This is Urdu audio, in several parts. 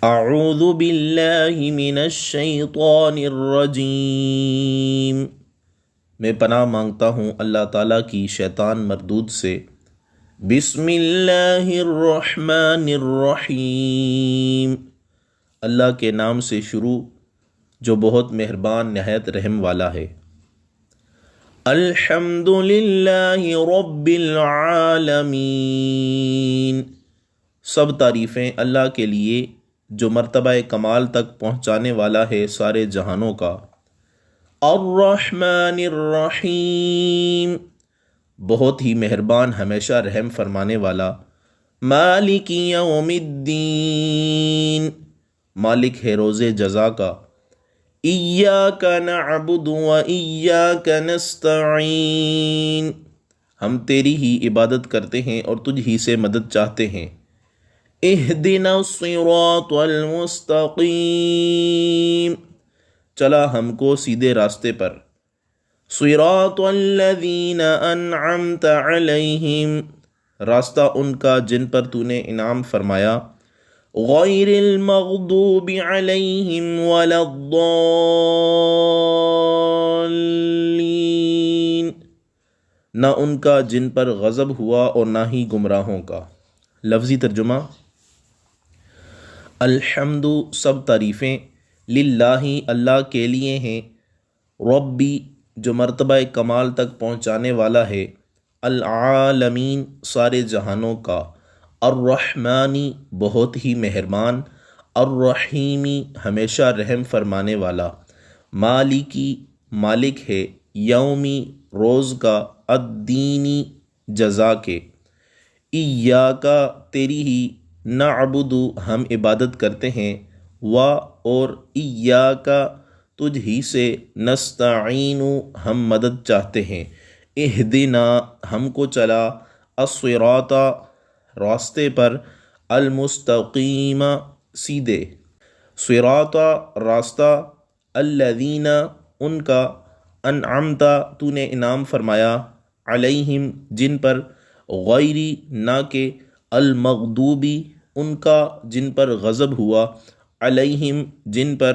اعوذ باللہ من الشیطان الرجیم، میں پناہ مانگتا ہوں اللہ تعالیٰ کی شیطان مردود سے۔ بسم اللہ الرحمن الرحیم، اللہ کے نام سے شروع جو بہت مہربان نہایت رحم والا ہے۔ الحمد للہ رب العالمین، سب تعریفیں اللہ کے لیے جو مرتبہ کمال تک پہنچانے والا ہے سارے جہانوں کا۔ الرحمن الرحیم، بہت ہی مہربان ہمیشہ رحم فرمانے والا۔ مالک یوم الدین، مالک ہے روز جزا کا۔ ایاک نعبد و ایاک نستعین، ہم تیری ہی عبادت کرتے ہیں اور تجھ ہی سے مدد چاہتے ہیں۔ اہدنا الصراط المستقیم، چلا ہم کو سیدھے راستے پر۔ صراط الذین انعمت علیہم، راستہ ان کا جن پر تو نے انعام فرمایا۔ غیر المغضوب علیہم ولا الضالین، نہ ان کا جن پر غضب ہوا اور نہ ہی گمراہوں کا۔ لفظی ترجمہ: الحمد، سب تعریفیں، للہ، اللہ کے لیے ہیں، ربی، جو مرتبہ کمال تک پہنچانے والا ہے، العالمین، سارے جہانوں کا، الرحمانی، بہت ہی مہربان، الرحیمی، ہمیشہ رحم فرمانے والا، مالکی، مالک ہے، یومی، روز کا، الدینی، جزا کے، ایاکا، تیری ہی، نعبد، ہم عبادت کرتے ہیں، اور ایاکا، تجھ ہی سے، نستعین، ہم مدد چاہتے ہیں۔ اہدنا، ہم کو چلا، الصراط، راستے پر، المستقیم، سیدھے، صراط، راستہ، الذین، ان کا، انعمت، تو نے انعام فرمایا، علیہم، جن پر، غیری، نہ کہ، المغضوبی، ان کا جن پر غضب ہوا، علیہم، جن پر،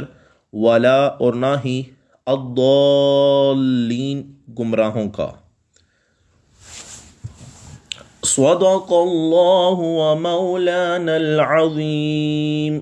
ولا، اور نہ ہی، الضالین، گمراہوں کا۔ صدق اللہ و مولانا العظیم۔